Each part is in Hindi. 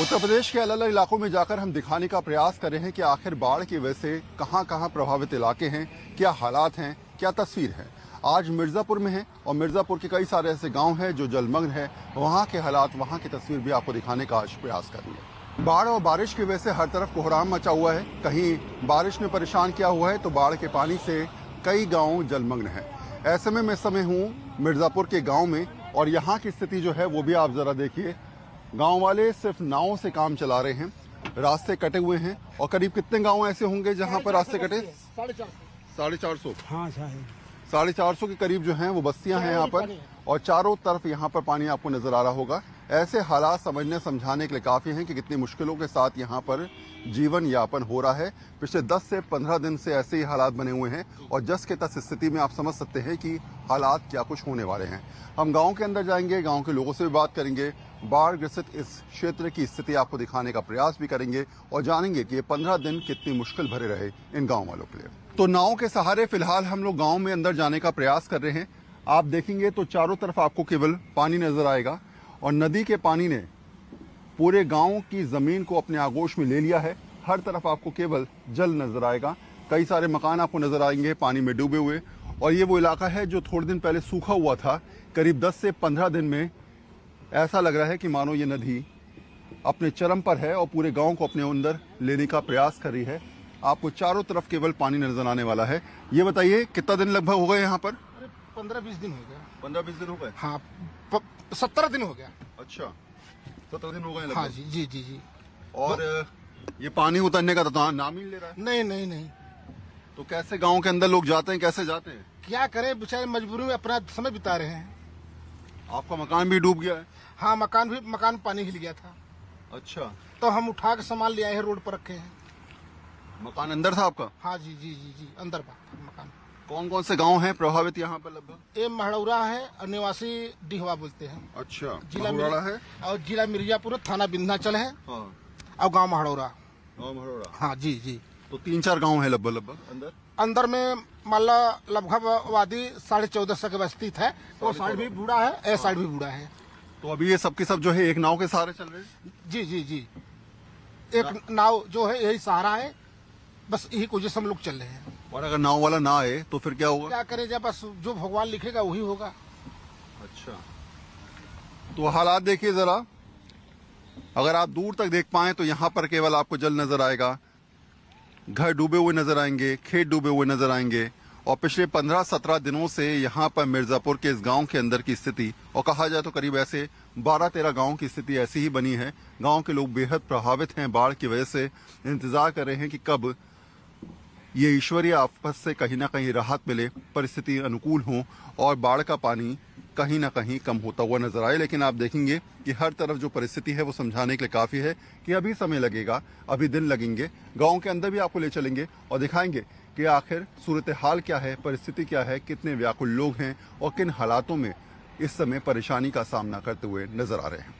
उत्तर प्रदेश के अलग अलग इलाकों में जाकर हम दिखाने का प्रयास कर रहे हैं कि आखिर बाढ़ की वजह से कहां कहां प्रभावित इलाके हैं, क्या हालात हैं, क्या तस्वीर है। आज मिर्जापुर में है और मिर्जापुर के कई सारे ऐसे गांव हैं जो जलमग्न है। वहां के हालात, वहां की तस्वीर भी आपको दिखाने का आज प्रयास करेंगे। बाढ़ और बारिश की वजह से हर तरफ कोहराम मचा हुआ है। कहीं बारिश ने परेशान किया हुआ है तो बाढ़ के पानी से कई गाँव जलमग्न है। ऐसे में मैं समय हूँ मिर्जापुर के गाँव में और यहाँ की स्थिति जो है वो भी आप जरा देखिए। गांव वाले सिर्फ नावों से काम चला रहे हैं, रास्ते कटे हुए हैं। और करीब कितने गांव ऐसे होंगे जहां पर रास्ते कटे? 450। हाँ, 450 के करीब जो हैं वो बस्तियां हैं यहाँ पर और चारों तरफ यहाँ पर पानी आपको नजर आ रहा होगा। ऐसे हालात समझने समझाने के लिए काफी हैं कि कितनी मुश्किलों के साथ यहाँ पर जीवन यापन हो रहा है। पिछले 10 से 15 दिन से ऐसे ही हालात बने हुए हैं और जस के तस स्थिति में आप समझ सकते हैं कि हालात क्या कुछ होने वाले हैं। हम गांव के अंदर जाएंगे, गांव के लोगों से भी बात करेंगे, बाढ़ ग्रसित इस क्षेत्र की स्थिति आपको दिखाने का प्रयास भी करेंगे और जानेंगे कि ये 15 दिन कितनी मुश्किल भरे रहे इन गाँव वालों के लिए। तो नाव के सहारे फिलहाल हम लोग गाँव में अंदर जाने का प्रयास कर रहे हैं। आप देखेंगे तो चारों तरफ आपको केवल पानी नजर आएगा और नदी के पानी ने पूरे गांव की जमीन को अपने आगोश में ले लिया है। हर तरफ आपको केवल जल नजर आएगा। कई सारे मकान आपको नजर आएंगे पानी में डूबे हुए। और ये वो इलाका है जो थोड़े दिन पहले सूखा हुआ था। करीब 10 से 15 दिन में ऐसा लग रहा है कि मानो ये नदी अपने चरम पर है और पूरे गांव को अपने अंदर लेने का प्रयास कर रही है। आपको चारों तरफ केवल पानी नजर आने वाला है। ये बताइए कितना दिन लगभग हो गए यहाँ पर? 15-20 दिन हो गया। 15-20 दिन हो गए? हाँ, 17 दिन हो गया। अच्छा, 17 दिन हो गए लगभग। हाँ जी जी जी जी। और ये पानी उतरने का तो नाम ही ले रहा है। नहीं नहीं नहीं। तो कैसे गांव के अंदर लोग जाते हैं, कैसे जाते हैं? क्या करें, बेचारे मजबूरी में अपना समय बिता रहे हैं। आपका मकान भी डूब गया है? हाँ, मकान पानी हिल गया था। अच्छा, तो हम उठा के सामान ले आए हैं, रोड पर रखे हैं। मकान अंदर था आपका? हाँ जी जी जी जी, अंदर मकान। कौन कौन से गांव हैं प्रभावित यहाँ पर लगभग? ये महड़ौरा है और निवासी डिहवा बोलते हैं। अच्छा, जिला है और जिला मिर्जापुर, थाना विंध्याचल है। हाँ। और गांव महड़ौरा। हाँ जी जी। तो 3-4 गांव है लगभग अंदर में मान लो लगभग आबादी 1450 के बस्ती है। वो साइड भी बूढ़ा है, ए साइड भी बूढ़ा है। तो अभी ये सबके सब जो है एक नाव के सहारे चल रहे हैं? जी जी जी, एक नाव जो है यही सहारा है, बस यही को हम लोग चल रहे हैं। और अगर नाव वाला ना आए तो फिर क्या होगा? क्या करें, जब बस जो भगवान लिखेगा वही होगा। अच्छा, तो हालात देखिए जरा। अगर आप दूर तक देख पाए तो यहाँ पर केवल आपको जल नजर आएगा, घर डूबे हुए नजर आएंगे, खेत डूबे हुए नजर आएंगे। और पिछले 15-17 दिनों से यहाँ पर मिर्जापुर के इस गांव के अंदर की स्थिति, और कहा जाए तो करीब ऐसे 12-13 गांव की स्थिति ऐसी ही बनी है। गांव के लोग बेहद प्रभावित हैं बाढ़ की वजह से। इंतजार कर रहे हैं कि कब ये ईश्वरीय आफत से कहीं ना कहीं राहत मिले, परिस्थिति अनुकूल हो और बाढ़ का पानी कहीं ना कहीं कम होता हुआ नजर आए। लेकिन आप देखेंगे कि हर तरफ जो परिस्थिति है वो समझाने के लिए काफी है कि अभी समय लगेगा, अभी दिन लगेंगे। गांव के अंदर भी आपको ले चलेंगे और दिखाएंगे कि आखिर सूरत हाल क्या है, परिस्थिति क्या है, कितने व्याकुल लोग हैं और किन हालातों में इस समय परेशानी का सामना करते हुए नजर आ रहे हैं।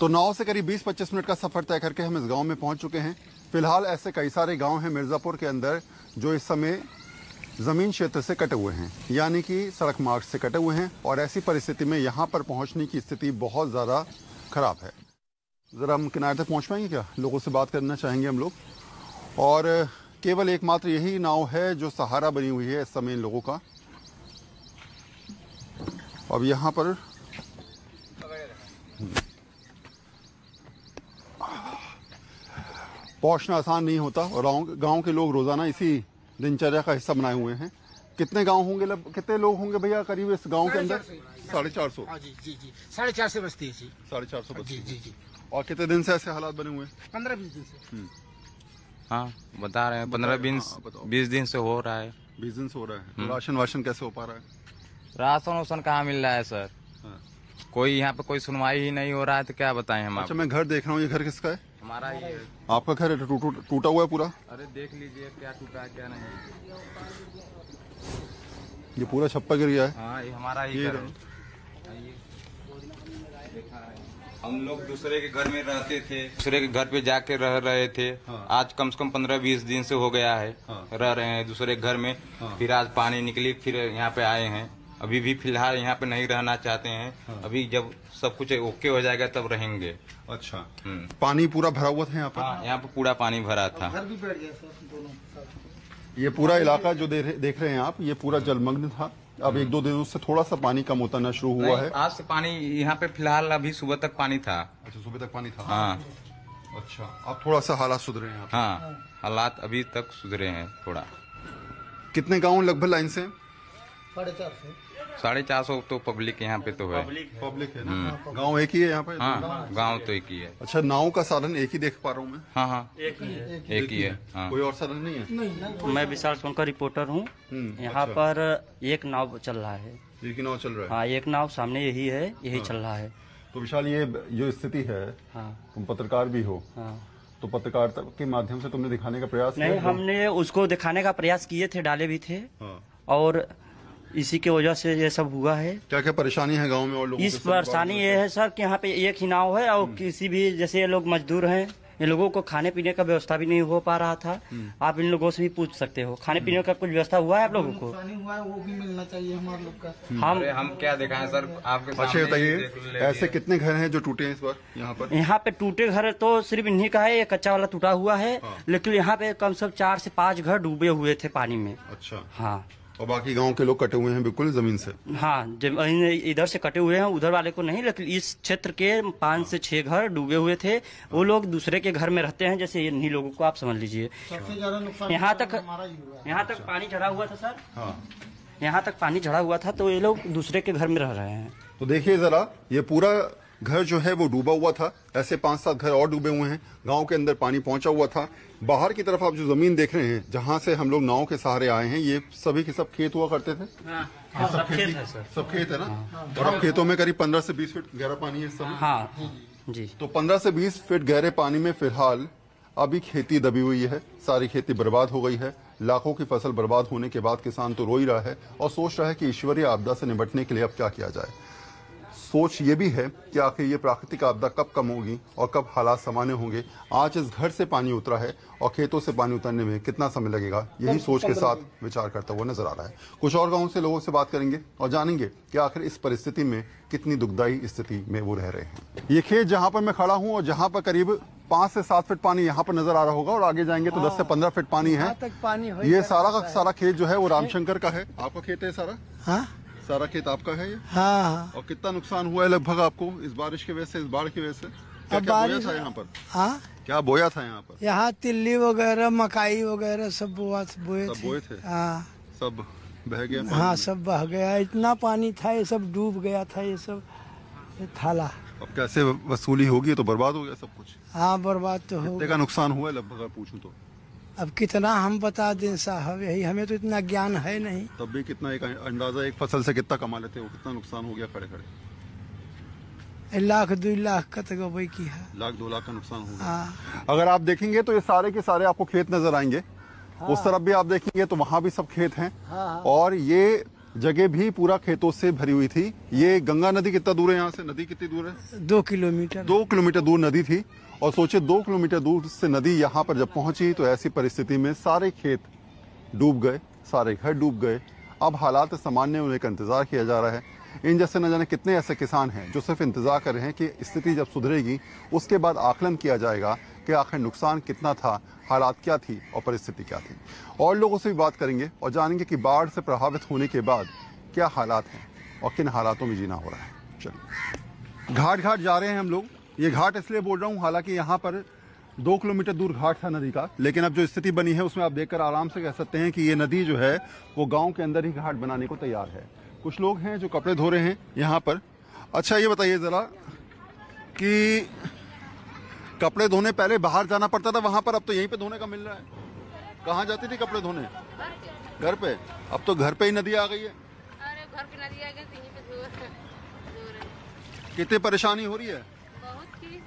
तो नाव से करीब 20-25 मिनट का सफर तय करके हम इस गाँव में पहुंच चुके हैं। फिलहाल ऐसे कई सारे गाँव हैं मिर्जापुर के अंदर जो इस समय जमीन क्षेत्र से कटे हुए हैं, यानी कि सड़क मार्ग से कटे हुए हैं। और ऐसी परिस्थिति में यहाँ पर पहुँचने की स्थिति बहुत ज़्यादा खराब है। ज़रा हम किनारे तक पहुँच पाएंगे क्या? लोगों से बात करना चाहेंगे हम लोग। और केवल एकमात्र यही नाव है जो सहारा बनी हुई है इस समय इन लोगों का। अब यहाँ पर पहुँचना आसान नहीं होता और गांव के लोग रोजाना इसी दिनचर्या का हिस्सा बनाए हुए हैं। कितने गांव होंगे, कितने लोग होंगे भैया करीब इस गांव के अंदर? 450। जी जी जी, 450 बस्ती है जी। 450 बस्ती। जी जी जी। और कितने दिन से ऐसे हालात बने हुए हैं? 15-20 दिन से। हाँ, बता रहे हैं 15-20 दिन से हो रहा है। 20 दिन से हो रहा है। तो राशन वाशन कैसे हो पा रहा है? राशन वाशन कहाँ मिल रहा है सर? कोई यहाँ पे कोई सुनवाई ही नहीं हो रहा है, तो क्या बताएं हम? अच्छा, मैं घर देख रहा हूँ, ये घर किसका है? हमारा ही है। आपका घर है? टूटा हुआ है पूरा? अरे देख लीजिए क्या टूटा है क्या नहीं। ये पूरा छप्पर गिर गया है। हाँ, ये हमारा ही घर है। हम लोग दूसरे के घर में रहते थे, दूसरे के घर पे जाके रह रहे थे। हाँ। आज कम से कम 15-20 दिन से हो गया है। हाँ। रह रहे हैं दूसरे घर में। हाँ। फिर आज पानी निकली, फिर यहाँ पे आए हैं। अभी भी फिलहाल यहाँ पे नहीं रहना चाहते हैं। अभी जब सब कुछ ओके हो जाएगा तब रहेंगे। अच्छा, पानी पूरा भरा हुआ था यहाँ पर? हाँ, यहाँ पे पूरा पानी भरा था। घर भी बैठ गया सर दोनों साथ। ये पूरा इलाका जो देख रहे हैं आप, ये पूरा जलमग्न था। अब 1-2 दिनों से थोड़ा सा पानी कम उतरना शुरू हुआ है। आज से पानी यहाँ पे फिलहाल अभी सुबह तक पानी था। अच्छा, सुबह तक पानी था। हाँ। अच्छा, अब थोड़ा सा हालात सुधरे हैं। हाँ, हालात अभी तक सुधरे हैं थोड़ा। कितने गांव लगभग लाइन से? 450 तो पब्लिक यहाँ पे तो है। पब्लिक है ना? गांव एक ही है यहाँ पे? हाँ, गांव तो एक ही है। अच्छा, नाव का साधन एक ही देख पा रहा हूँ मैं। हाँ हाँ, एक एक ही है। हाँ। कोई और साधन नहीं है? मैं विशाल सोनकर रिपोर्टर हूँ। यहाँ पर एक नाव चल रहा है। एक ही नाव चल रहा है? हाँ, एक नाव सामने यही है, यही चल रहा है। तो विशाल, ये जो स्थिति है, हाँ, तुम पत्रकार भी हो, हाँ। तो पत्रकारिता के माध्यम से तुमने दिखाने का प्रयास नहीं, किया? हमने उसको दिखाने का प्रयास किए थे, डाले भी थे। हाँ। और इसी की वजह से ये सब हुआ है। क्या क्या परेशानी है गांव में और लोगों इस परेशानी ये है सर कि यहाँ पे एक ही नाव है और किसी भी, जैसे ये लोग मजदूर हैं, ये लोगों को खाने पीने का व्यवस्था भी नहीं हो पा रहा था। आप इन लोगों से भी पूछ सकते हो, खाने पीने का कुछ व्यवस्था हुआ है आप लोगों को? पानी हुआ है वो भी मिलना चाहिए हमारे लोग का। हम क्या दिखाएं सर आपके अच्छा, सामने? बताइए, ऐसे कितने घर हैं जो टूटे हैं इस बार यहाँ पर? यहाँ पे टूटे घर तो सिर्फ इन्हीं का है, ये कच्चा वाला टूटा हुआ है। लेकिन यहाँ पे कम से कम 4 से 5 घर डूबे हुए थे पानी में। अच्छा। हाँ, और बाकी गांव के लोग कटे हुए हैं बिल्कुल जमीन से? हाँ, इधर से कटे हुए हैं, उधर वाले को नहीं। लेकिन इस क्षेत्र के 5 से 6 घर डूबे हुए थे। वो लोग दूसरे के घर में रहते हैं, जैसे इन्हीं लोगों को आप समझ लीजिए। सबसे ज्यादा नुकसान यहाँ तक हमारा ही हुआ है। यहाँ तक पानी चढ़ा हुआ था सर। हाँ। यहाँ तक पानी चढ़ा हुआ था, तो ये लोग दूसरे के घर में रह रहे हैं। तो देखिए जरा, ये पूरा घर जो है वो डूबा हुआ था। ऐसे 5-7 घर और डूबे हुए हैं। गांव के अंदर पानी पहुंचा हुआ था। बाहर की तरफ आप जो जमीन देख रहे हैं, जहां से हम लोग नाव के सहारे आए हैं, ये सभी के सब खेत हुआ करते थे। सब खेत है सर। सब खेत है ना? और अब खेतों में करीब 15 से 20 फीट गहरा पानी है इस समय। हाँ जी। तो 15 से 20 फीट गहरे पानी में फिलहाल अभी खेती दबी हुई है। सारी खेती बर्बाद हो गई है। लाखों की फसल बर्बाद होने के बाद किसान तो रो ही रहा है और सोच रहा है कि ईश्वरीय आपदा से निपटने के लिए अब क्या किया जाए। सोच ये भी है कि आखिर ये प्राकृतिक आपदा कब कम होगी और कब हालात सामान्य होंगे। आज इस घर से पानी उतरा है और खेतों से पानी उतरने में कितना समय लगेगा, यही सोच के साथ विचार करता हुआ नजर आ रहा है। कुछ और गांवों से लोगों से बात करेंगे और जानेंगे कि आखिर इस परिस्थिति में कितनी दुखदायी स्थिति में वो रह रहे हैं। ये खेत जहां पर मैं खड़ा हूं और जहां पर करीब 5 से 7 फीट पानी यहाँ पर नजर आ रहा होगा और आगे जाएंगे तो 10 से 15 फीट पानी है। ये सारा का सारा खेत जो है वो रामशंकर का है। आपका खेत है सारा? हाँ, सारा खेत आपका है ये? हाँ। और कितना नुकसान हुआ है लगभग आपको इस बारिश की वजह से, इस बाढ़ की वजह से? क्या क्या बोया था यहाँ पर? हाँ, क्या बोया था यहाँ पर? यहाँ तिल्ली वगैरह, मकाई वगैरह सब बोए सब बोए थे? हाँ, सब बह गया? हाँ, सब बह गया। इतना पानी था, ये सब डूब गया था, ये सब थाला। अब कैसे वसूली होगी? तो बर्बाद हो गया सब कुछ। हाँ, बर्बाद तो हो। कितने का नुकसान हुआ है लगभग अगर पूछूं तो? अब कितना हम बता दें साहब, यही हमें तो इतना ज्ञान है नहीं। तब भी कितना एक अंदाजा एक फसल से कितना कमा लेते हो? कितना नुकसान हो गया खड़े खड़े? 1 लाख 2 लाख का तक वही की है। 1 लाख 2 लाख का नुकसान हो गया। हाँ, अगर आप देखेंगे तो ये सारे के सारे आपको खेत नजर आएंगे। उस तरफ भी आप देखेंगे तो वहां भी सब खेत हैं। और ये जगह भी पूरा खेतों से भरी हुई थी। ये गंगा नदी कितना दूर है यहाँ से? नदी कितनी दूर है? 2 किलोमीटर। 2 किलोमीटर दूर नदी थी। और सोचिए 2 किलोमीटर दूर से नदी यहाँ पर जब पहुंची तो ऐसी परिस्थिति में सारे खेत डूब गए, सारे घर डूब गए। अब हालात सामान्य होने का इंतजार किया जा रहा है। इन जैसे न जाने कितने ऐसे किसान हैं जो सिर्फ इंतजार कर रहे हैं कि स्थिति जब सुधरेगी उसके बाद आकलन किया जाएगा कि आखिर नुकसान कितना था, हालात क्या थी और परिस्थिति क्या थी। और लोगों से भी बात करेंगे और जानेंगे कि बाढ़ से प्रभावित होने के बाद क्या हालात हैं और किन हालातों में जीना हो रहा है। चलिए, घाट घाट जा रहे हैं हम लोग। ये घाट इसलिए बोल रहा हूँ, हालांकि यहाँ पर 2 किलोमीटर दूर घाट था नदी का, लेकिन अब जो स्थिति बनी है उसमें आप देखकर आराम से कह सकते हैं कि ये नदी जो है वो गांव के अंदर ही घाट बनाने को तैयार है। कुछ लोग हैं जो कपड़े धो रहे हैं यहाँ पर। अच्छा, ये बताइए जरा कि कपड़े धोने पहले बाहर जाना पड़ता था वहां पर, अब तो यहीं पे धोने का मिल रहा है। कहाँ जाती थी कपड़े धोने? घर पे। अब तो घर पे ही नदी आ गई है। अरे घर पे नदी आ गई, यहीं पे धो रहे। कितनी परेशानी हो रही है? बहुत की।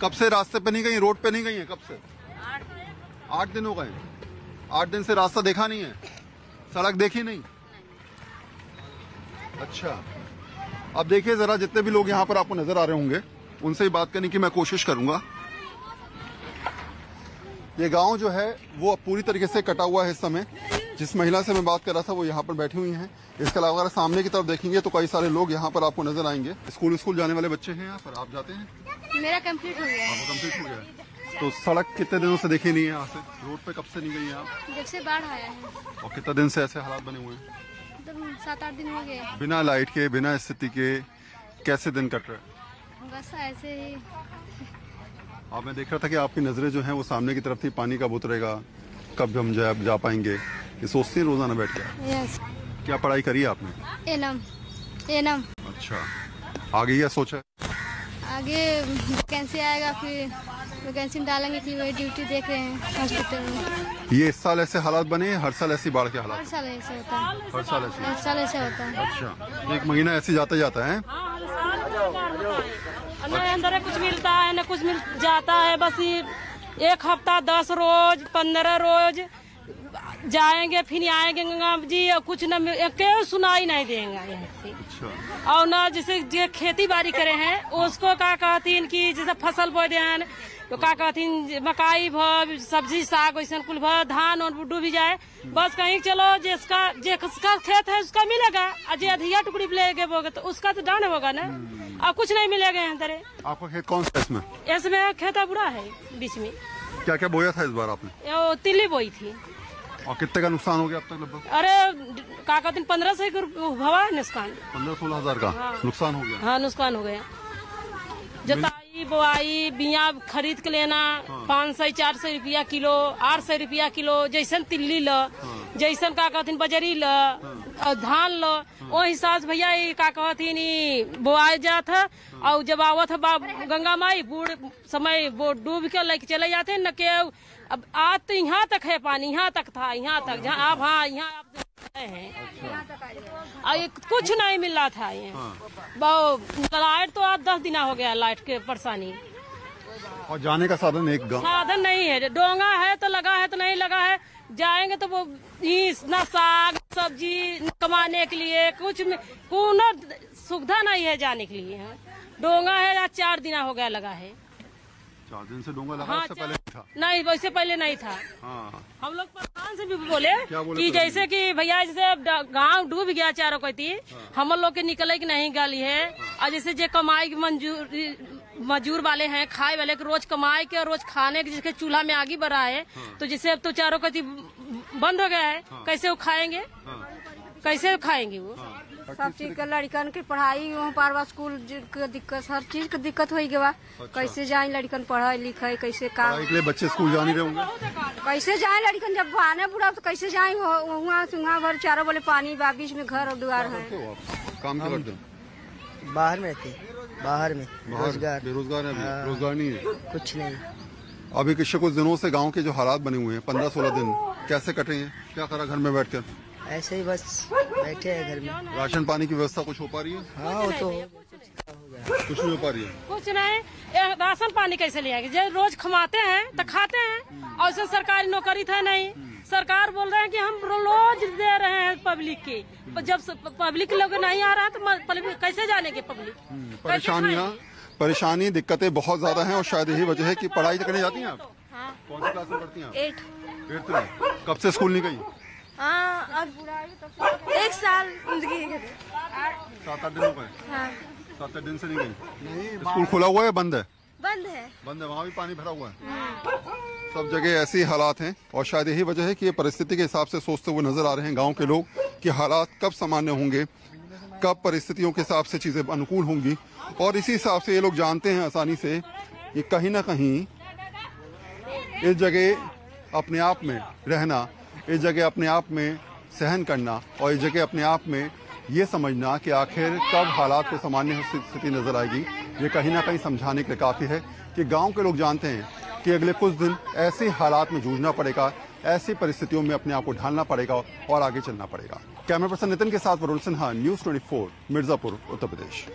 कब से रास्ते पे नहीं गई, रोड पे नहीं गई है? कब से? 8 दिन हो गए। 8 दिन से रास्ता देखा नहीं है, सड़क देखी नहीं? अच्छा, अब देखिए जरा, जितने भी लोग यहाँ पर आपको नजर आ रहे होंगे उनसे ही बात करने की मैं कोशिश करूंगा। ये गांव जो है वो पूरी तरीके से कटा हुआ है इस समय। जिस महिला से मैं बात कर रहा था वो यहाँ पर बैठी हुई हैं। इसके अलावा अगर सामने की तरफ देखेंगे तो कई सारे लोग यहाँ पर आपको नजर आएंगे। स्कूल जाने वाले बच्चे हैं यहाँ पर। आप जाते हैं? मेरा कंप्लीट हो गया। आपका कंप्लीट हो गया है। तो सड़क कितने दिनों से देखी नहीं है? यहाँ से रोड पे कब से नहीं गई है आप? जब से बाढ़ आया है और कितने दिन से ऐसे हालात बने हुए हैं? तो 7-8 दिन हो गए। बिना लाइट के, बिना स्थिति के कैसे दिन कट रहे हैं? बस ऐसे ही। अब मैं देख रहा था कि आपकी नजरें जो हैं वो सामने की तरफ थी, पानी कब उतरेगा, कब हम जा पाएंगे, ये सोचते हैं रोजाना बैठ के। यस। क्या पढ़ाई करी है आपने? एनम। अच्छा, आगे क्या सोचा है? आगे वैकेंसी आएगा, फिर वैकेंसी में डालेंगे, फिर वही ड्यूटी देख रहे हैं हॉस्पिटल में। ये इस साल ऐसे हालात बने हैं? हर साल ऐसी बाढ़ के हर हालात? साल ऐसे होता है। हर साल ऐसे? हर साल ऐसे होता है। अच्छा, एक महीना ऐसे जाता है। न अंदर कुछ मिलता है न कुछ मिल जाता है। बस ये 1 हफ्ता 10 रोज 15 रोज जाएंगे, फिर आएंगे गंगा जी, कुछ न क्यों सुनाई नहीं देंगे यहाँ से। अच्छा। और न जैसे जो खेती बाड़ी करे हैं उसको क्या कहतीन कि जैसे फसल बो दें तो क्या कहतीन मकाई भ, सब्जी साग वैसे कुल भ, धान और डूब जाए। बस कहीं चलो जिसका खेत है उसका मिलेगा, और जो अधिया टुकड़ी लेके बोगे तो उसका तो डांड होगा ना। अब कुछ नहीं मिलेगा यहाँ तरह। आपका खेत कौन सा है इसमें? इसमें खेता बुरा है बीच में। क्या क्या बोया था इस बार आपने? तिल्ली बोई थी। और कितने का नुकसान हो गया अब तक लगभग? अरे क्या कहते 1500 भवा नुकसान। 15-16 हजार का नुकसान हो गया। हाँ, नुकसान हो गया। जोताई बोआई बिया खरीद के लेना 500-400 रुपया किलो, 800 रुपया किलो, जैसन तिल्ली ल, जैसन का कहथिन बजरी ल, धान ल, वो हिसाब से भैया का कहथिन बोआई जात है। और जब आवत है गंगा माई बूढ़ समय वो डूब के लेके चले जाते हैं न के। अब आज तो यहाँ तक है पानी, यहाँ तक था, यहाँ तक जहाँ आप, हाँ यहाँ आप हैं। कुछ नहीं मिल रहा था यहाँ। लाइट तो आज 10 दिन हो गया, लाइट के परेशानी। और जाने का साधन एक गाँव साधन नहीं है। डोंगा है तो लगा है, तो नहीं लगा है। जाएंगे तो वो न साग सब्जी कमाने के लिए कुछ कोनो सुविधा नहीं है जाने के लिए। डोंगा है आज 4 दिन हो गया लगा है। 4 दिन से डोंगा लगा? हाँ, उससे पहले था? नहीं, वैसे पहले नहीं था। हाँ। हम लोग प्रधान से भी बोले बोले कि जैसे कि भैया जैसे गांव डूब गया चारों कहती, हम लोग के निकले की नहीं गाली है। और जैसे जो कमाई की मजदूर वाले हैं, खाए वाले के रोज कमाए के रोज खाने के, जिसके चूल्हा में आगे बढ़ा है, तो जैसे अब तो चारों कहती बंद हो गया है। कैसे वो खाएंगे? कैसे खाएंगे वो? सब चीज के लड़कन की पढ़ाई वहाँ पारवा स्कूल के दिक्कत, हर चीज के दिक्कत हो गया। अच्छा। कैसे जाए लड़कन पढ़े लिखे, कैसे काम, पढ़ाई के लिए बच्चे स्कूल जा नहीं रहे होंगे? कैसे जाए लड़कन जब आने बुढ़ा तो कैसे जाए? वहाँ भर चारों बोले पानी बा, बीच में घर और द्वार है। काम क्या करते हैं? बाहर में रहते, बाहर में रोजगार। बेरोजगार है? रोजगार नहीं है? कुछ नहीं। अभी पिछले कुछ दिनों से गांव के जो हालात बने हुए हैं, 15-16 दिन कैसे कटेंगे? क्या करा घर में बैठकर? ऐसे ही बस बैठे हैं घर में। राशन पानी की व्यवस्था कुछ हो पा रही है? हाँ, वो तो कुछ नहीं हो पा रही है। कुछ नहीं। राशन पानी कैसे ले आएंगे? जब रोज कमाते हैं तो खाते हैं, और ऐसे सरकारी नौकरी था नहीं। सरकार बोल रहे हैं कि हम रोज दे रहे हैं पब्लिक की। जब पब्लिक लोग नहीं आ रहा है तो कैसे जानेंगे पब्लिक? परेशानी दिक्कतें बहुत ज्यादा हैं। और शायद यही वजह है कि पढ़ाई करने जाती हैं आप? हाँ। कौन सी क्लास में पढ़ती हैं आप? 8th में। कब से स्कूल नहीं गई? हाँ, अब 1 साल जिंदगी 7-8 दिन हो गए। हाँ। 7-8 दिन से नहीं गई? स्कूल खुला हुआ है बंद है? बंद है। बंद है, वहाँ भी पानी भरा हुआ है। सब जगह ऐसी हालात हैं। और शायद यही वजह है कि ये परिस्थिति के हिसाब से सोचते हुए नजर आ रहे हैं गांव के लोग कि हालात कब सामान्य होंगे, कब परिस्थितियों के हिसाब से चीजें अनुकूल होंगी। और इसी हिसाब से ये लोग जानते हैं आसानी से कि कहीं ना कहीं इस जगह अपने आप में रहना, इस जगह अपने आप में सहन करना, और इस जगह अपने आप में ये समझना कि आखिर कब हालात को सामान्य स्थिति नजर आएगी, ये कहीं ना कहीं समझाने के लिए काफ़ी है कि गांव के लोग जानते हैं कि अगले कुछ दिन ऐसे हालात में जूझना पड़ेगा, ऐसी परिस्थितियों में अपने आप को ढालना पड़ेगा और आगे चलना पड़ेगा। कैमरा पर्सन नितिन के साथ वरुण सिन्हा, न्यूज़ 24, मिर्जापुर, उत्तर प्रदेश।